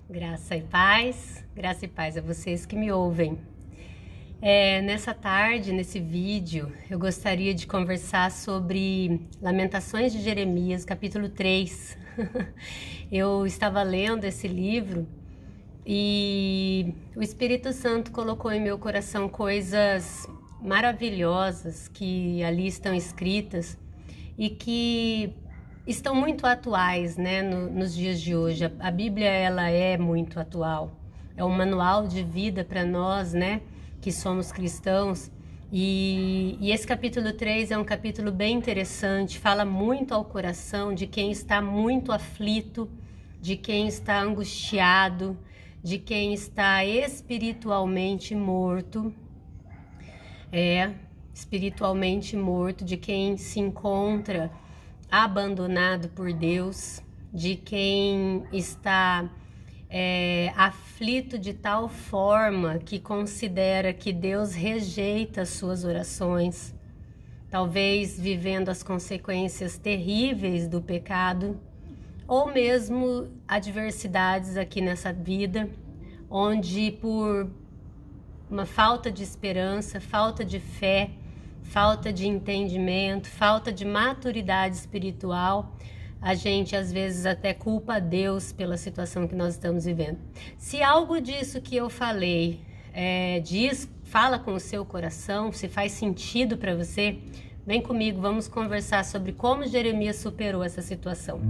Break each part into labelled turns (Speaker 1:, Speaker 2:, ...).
Speaker 1: Graça e paz a vocês que me ouvem. Nessa tarde, nesse vídeo, eu gostaria de conversar sobre Lamentações de Jeremias, capítulo 3. Eu estava lendo esse livro e o Espírito Santo colocou em meu coração coisas maravilhosas que ali estão escritas e que estão muito atuais, né, nos dias de hoje. A Bíblia, ela é muito atual. É um manual de vida para nós, né, que somos cristãos. E esse capítulo 3 é um capítulo bem interessante, fala muito ao coração de quem está muito aflito, de quem está angustiado, de quem está espiritualmente morto. Espiritualmente morto, de quem se encontra abandonado por Deus, de quem está aflito de tal forma que considera que Deus rejeita as suas orações, talvez vivendo as consequências terríveis do pecado, ou mesmo adversidades aqui nessa vida, onde por uma falta de esperança, falta de fé, falta de entendimento, falta de maturidade espiritual, a gente às vezes até culpa Deus pela situação que nós estamos vivendo. Se algo disso que eu falei fala com o seu coração, se faz sentido para você, vem comigo, vamos conversar sobre como Jeremias superou essa situação.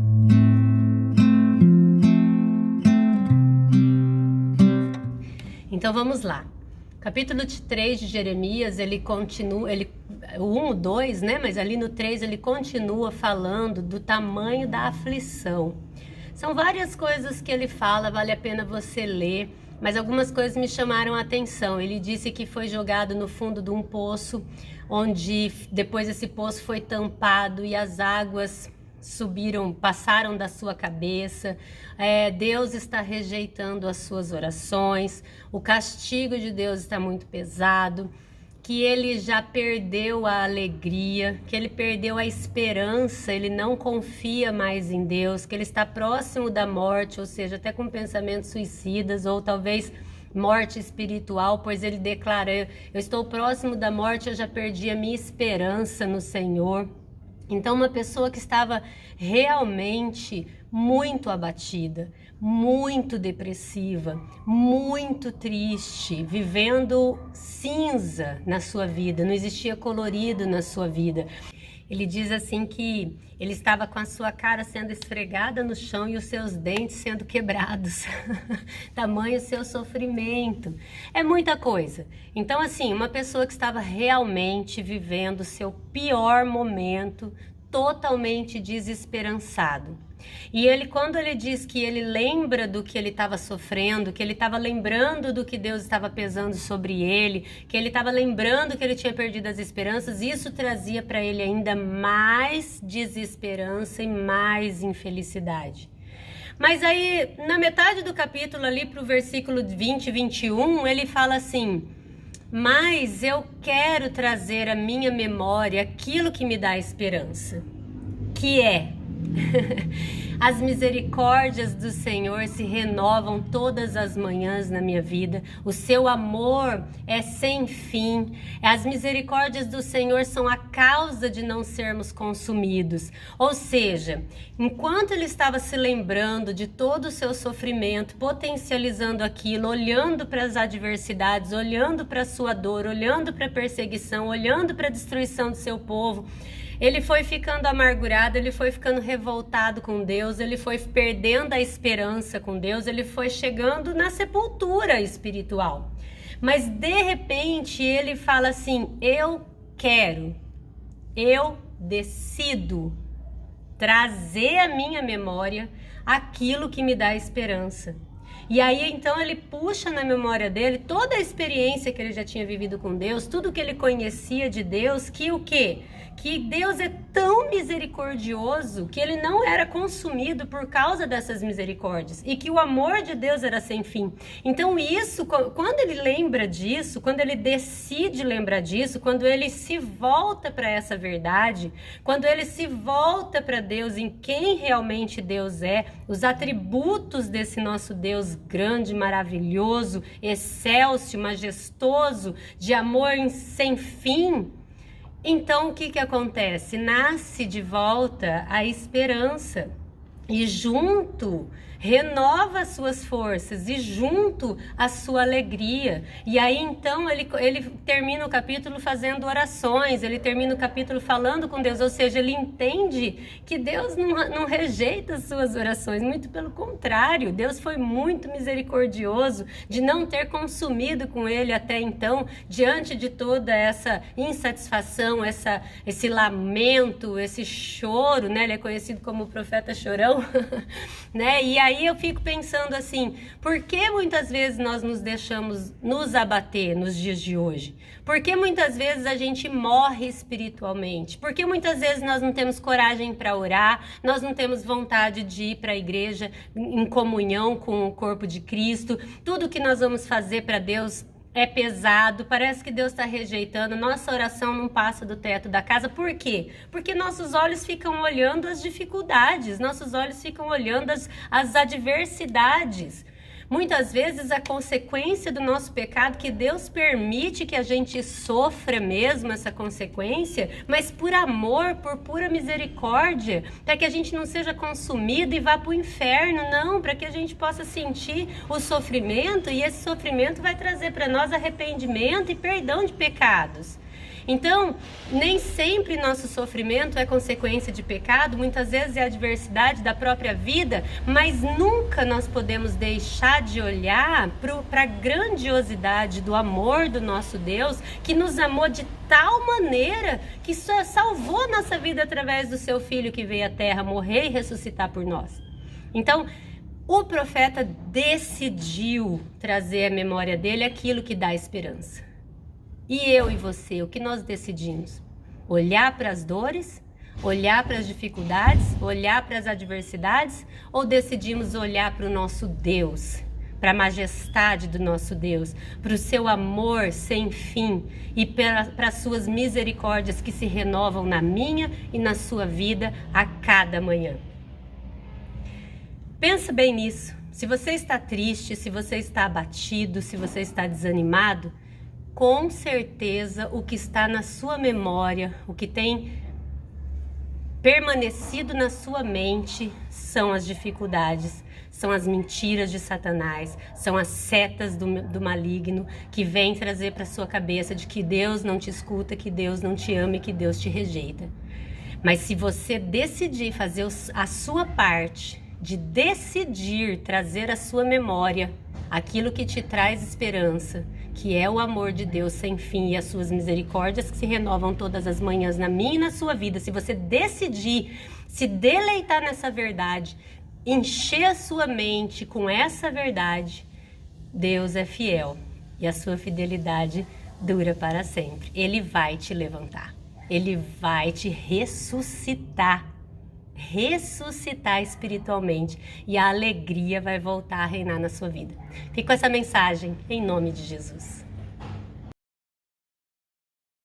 Speaker 1: Então vamos lá. Capítulo 3 de Jeremias, ele continua, o 1, o 2, né? Mas ali no 3 ele continua falando do tamanho da aflição. São várias coisas que ele fala, vale a pena você ler, mas algumas coisas me chamaram a atenção. Ele disse que foi jogado no fundo de um poço, onde depois esse poço foi tampado e as águas passaram da sua cabeça. Deus está rejeitando as suas orações, o castigo de Deus está muito pesado, que ele já perdeu a alegria, que ele perdeu a esperança, ele não confia mais em Deus, que ele está próximo da morte, ou seja, até com pensamentos suicidas, ou talvez morte espiritual, pois ele declara: eu estou próximo da morte, eu já perdi a minha esperança no Senhor. Então, uma pessoa que estava realmente muito abatida, muito depressiva, muito triste, vivendo cinza na sua vida, não existia colorido na sua vida. Ele diz assim que ele estava com a sua cara sendo esfregada no chão e os seus dentes sendo quebrados. Tamanho seu sofrimento. É muita coisa. Então, assim, uma pessoa que estava realmente vivendo o seu pior momento, totalmente desesperançado. E ele, quando ele diz que ele lembra do que ele estava sofrendo, que ele estava lembrando do que Deus estava pesando sobre ele, que ele estava lembrando que ele tinha perdido as esperanças, isso trazia para ele ainda mais desesperança e mais infelicidade. Mas aí, na metade do capítulo, ali para o versículo 20 e 21, ele fala assim: mas eu quero trazer à minha memória aquilo que me dá esperança, que é as misericórdias do Senhor se renovam todas as manhãs na minha vida. O seu amor é sem fim. As misericórdias do Senhor são a causa de não sermos consumidos. Ou seja, enquanto ele estava se lembrando de todo o seu sofrimento, potencializando aquilo, olhando para as adversidades, olhando para a sua dor, olhando para a perseguição, olhando para a destruição do seu povo, ele foi ficando amargurado, ele foi ficando revoltado com Deus, ele foi perdendo a esperança com Deus, ele foi chegando na sepultura espiritual. Mas de repente ele fala assim: eu decido trazer à minha memória aquilo que me dá esperança. E aí então ele puxa na memória dele toda a experiência que ele já tinha vivido com Deus, tudo que ele conhecia de Deus, que o quê? Que Deus é tão misericordioso que ele não era consumido por causa dessas misericórdias e que o amor de Deus era sem fim. Então isso, quando ele lembra disso, quando ele decide lembrar disso, quando ele se volta para essa verdade, quando ele se volta para Deus, em quem realmente Deus é, os atributos desse nosso Deus Deus grande, maravilhoso, excelso, majestoso, de amor sem fim. Então, o que acontece? Nasce de volta a esperança. E junto renova as suas forças, e junto a sua alegria. E aí então ele termina o capítulo fazendo orações, ele termina o capítulo falando com Deus, ou seja, ele entende que Deus não rejeita as suas orações, muito pelo contrário, Deus foi muito misericordioso de não ter consumido com ele até então, diante de toda essa insatisfação, esse lamento, esse choro, né? Ele é conhecido como o profeta chorão, né? E aí eu fico pensando assim, por que muitas vezes nós nos deixamos nos abater nos dias de hoje? Por que muitas vezes a gente morre espiritualmente? Por que muitas vezes nós não temos coragem para orar, nós não temos vontade de ir para a igreja em comunhão com o corpo de Cristo? Tudo que nós vamos fazer para Deus é pesado, parece que Deus está rejeitando, nossa oração não passa do teto da casa. Por quê? Porque nossos olhos ficam olhando as dificuldades, nossos olhos ficam olhando as adversidades. Muitas vezes a consequência do nosso pecado, que Deus permite que a gente sofra mesmo essa consequência, mas por amor, por pura misericórdia, para que a gente não seja consumido e vá para o inferno, não, para que a gente possa sentir o sofrimento, e esse sofrimento vai trazer para nós arrependimento e perdão de pecados. Então, nem sempre nosso sofrimento é consequência de pecado, muitas vezes é adversidade da própria vida, mas nunca nós podemos deixar de olhar para a grandiosidade do amor do nosso Deus, que nos amou de tal maneira que só salvou nossa vida através do seu Filho que veio à terra morrer e ressuscitar por nós. Então, o profeta decidiu trazer à memória dele aquilo que dá esperança. E eu e você, o que nós decidimos? Olhar para as dores? Olhar para as dificuldades? Olhar para as adversidades? Ou decidimos olhar para o nosso Deus? Para a majestade do nosso Deus? Para o seu amor sem fim? E para as suas misericórdias que se renovam na minha e na sua vida a cada manhã? Pensa bem nisso. Se você está triste, se você está abatido, se você está desanimado, com certeza o que está na sua memória, o que tem permanecido na sua mente são as dificuldades, são as mentiras de Satanás, são as setas do maligno que vem trazer para sua cabeça de que Deus não te escuta, que Deus não te ama e que Deus te rejeita. Mas se você decidir fazer a sua parte, de decidir trazer à sua memória aquilo que te traz esperança, que é o amor de Deus sem fim e as suas misericórdias que se renovam todas as manhãs na minha e na sua vida, se você decidir se deleitar nessa verdade, encher a sua mente com essa verdade, Deus é fiel e a sua fidelidade dura para sempre. Ele vai te levantar, Ele vai te ressuscitar espiritualmente, e a alegria vai voltar a reinar na sua vida. Fique com essa mensagem em nome de Jesus.